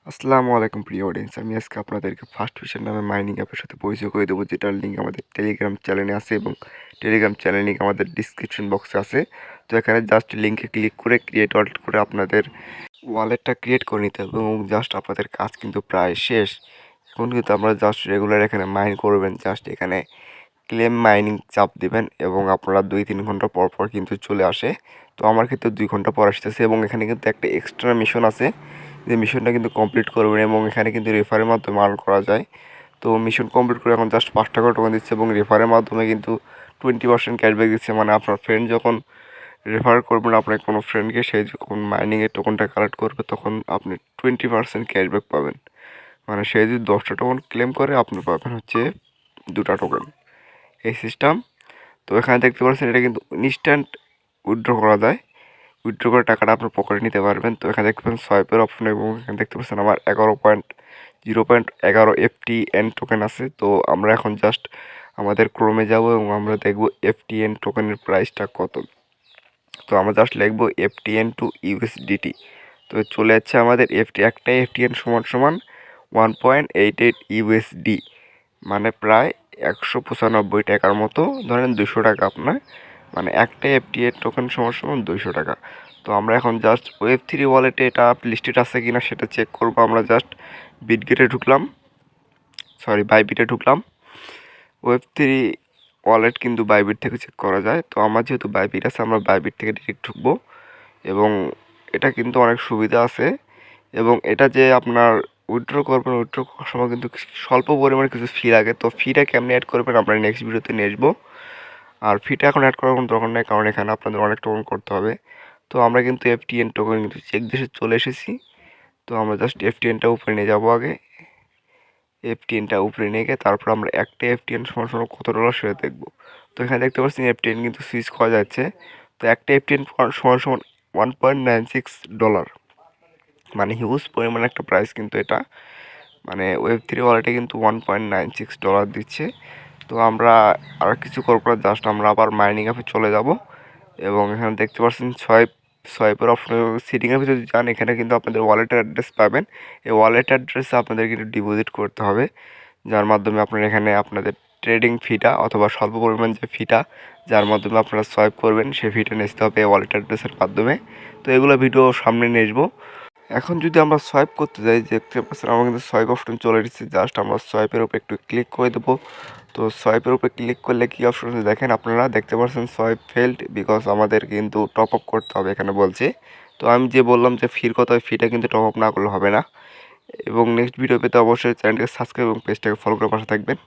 আসসালামু আলাইকুম প্রিয় অডিয়েন্স। আমি আজকে আপনাদেরকে ফার্স্ট ফিশার নামে মাইনিং অ্যাপের সাথে পরিচয় করে দেবো, যেটার লিঙ্ক আমাদের টেলিগ্রাম চ্যানেলে আছে এবং টেলিগ্রাম চ্যানেল লিঙ্ক আমাদের ডিসক্রিপশন বক্সে আছে। তো এখানে জাস্ট লিঙ্কে ক্লিক করে ক্রিয়েট ওয়ালেট করে আপনাদের ওয়ালেটটা ক্রিয়েট করে নিতে হবে এবং জাস্ট আপনাদের কাজ কিন্তু প্রায় শেষ। এখন কিন্তু আপনারা জাস্ট রেগুলার এখানে মাইন করবেন, জাস্ট এখানে ক্লেম মাইনিং চাপ দিবেন এবং আপনারা 2-3 ঘন্টা পর পর কিন্তু চলে আসে। তো আমার ক্ষেত্রে 2 ঘন্টা পর আসতেছে এবং এখানে কিন্তু একটা এক্সট্রা মিশন আছে, যে মিশনটা কিন্তু কমপ্লিট করবেন এবং এখানে কিন্তু রেফারের মাধ্যমে আর্ন করা যায়। তো মিশন কমপ্লিট করে এখন জাস্ট 5 টাকা টোকেন দিচ্ছে এবং রেফারের মাধ্যমে কিন্তু 20% ক্যাশব্যাক দিচ্ছে। মানে আপনার ফ্রেন্ড যখন রেফার করবেন আপনার কোনো ফ্রেন্ডকে, সে যখন মাইনিংয়ের টোকেনটা কালেক্ট করবে তখন আপনি 20% ক্যাশব্যাক পাবেন। মানে সে যদি 10টা টোকেন ক্লেম করে আপনি পাবেন হচ্ছে 2টা টোকেন, এই সিস্টেম। তো এখানে দেখতে পাচ্ছেন এটা কিন্তু ইনস্ট্যান্ট উইথড্র করা যায়। উইথড্র করে টাকাটা আপনার পকেটে নিতে পারবেন। তো এখানে দেখতে পাচ্ছেন সোয়াইপের অপশন এবং এখানে দেখতে পাচ্ছেন আমার 11.0.11 FTN টোকেন আছে। তো আমরা এখন জাস্ট আমাদের ক্রোমে যাব এবং আমরা দেখব FTN টোকেনের প্রাইসটা কত। তো আমরা জাস্ট লিখব FTN টু USDT। তো চলে যাচ্ছে আমাদের একটা FTN সমান সমান 1.88 USD, মানে প্রায় 195 টাকার মতো। ধরেন 200 টাকা আপনার, মানে একটা FTN টোকেন সমান সমান 200 টাকা। তো আমরা এখন জাস্ট Web3 ওয়ালেটে এটা লিস্টেড আছে কিনা সেটা চেক করব। আমরা জাস্ট বিটগেটে ঢুকলাম, বাইবিটে ঢুকলাম। Web3 ওয়ালেট কিন্তু বাইবিট থেকে চেক করা যায়। তো আমার যেহেতু বাইবিট আছে, আমরা বাইবিট থেকে ডিরেক্ট ঢুকবো এবং এটা কিন্তু অনেক সুবিধা আছে। এবং এটা যে আপনার উইথড্র করবেন, উইথড্র করার সময় কিন্তু স্বল্প পরিমাণে কিছু ফি লাগে। তো ফিটা কেমনি অ্যাড করবেন আমরা নেক্সট ভিডিওতে নিয়ে আসবো। আর ফিটা এখন অ্যাড করার কোনো দরকার নেই, কারণ এখানে আপনাদের অনেক টোকেন করতে হবে। তো আমরা কিন্তু FTN টোকেন কিন্তু চেক দেশে চলে এসেছি। তো আমরা জাস্ট FTNটা উপরে নিয়ে যাবো আগে। FTNটা উপরে নিয়ে গিয়ে তারপর আমরা একটা FTN সমান সমান কত ডলার সেটা দেখবো। তো এখানে দেখতে পাচ্ছেন FTN কিন্তু সুইচ করা যাচ্ছে। তো একটা FTN সমান সমান $1.96, মানে হিউজ পরিমাণ একটা প্রাইস কিন্তু এটা। মানে Web3 ওয়ালেটে কিন্তু $1.96 দিচ্ছে। তো আমরা আর কিছু করবো না, জাস্ট আমরা আবার মাইনিং অ্যাপে চলে যাব এবং এখানে দেখতে পাচ্ছেন সোয়াইপের অপশন এবং সিটিং অ্যাপে যদি যান এখানে কিন্তু আপনাদের ওয়ালেটের অ্যাড্রেস পাবেন। এই ওয়ালেট অ্যাড্রেসে আপনাদের কিন্তু ডিপোজিট করতে হবে, যার মাধ্যমে আপনারা এখানে আপনাদের ট্রেডিং ফিটা অথবা স্বল্প পরিমাণ যে ফিটা যার মাধ্যমে আপনারা সোয়াইপ করবেন সেই ফিটা নিতে হবে ওয়ালেট অ্যাড্রেসের মাধ্যমে। তো এগুলো ভিডিও সামনে নিয়ে আসবো। এখন যদি আমরা সোয়াইপ করতে যাই, দেখতে পাচ্ছেন আমার কিন্তু সোয়াইপ অপশন চলে এসেছে। জাস্ট আমরা সোয়াইপের উপর একটু ক্লিক করে দেবো। তো সোয়াইপের উপরে ক্লিক করলে কী অপশন আছে দেখেন, আপনারা দেখতে পাচ্ছেন সোয়াইপ ফেল্ড, বিকজ আমাদের কিন্তু টপ আপ করতে হবে এখানে বলছে। তো আমি যে বললাম যে ফির কথা, ফিটা কিন্তু টপ আপ না করলে হবে না। এবং নেক্সট ভিডিও পেতে অবশ্যই চ্যানেলটাকে সাবস্ক্রাইব এবং পেজটাকে ফলো করে পাশে থাকবেন।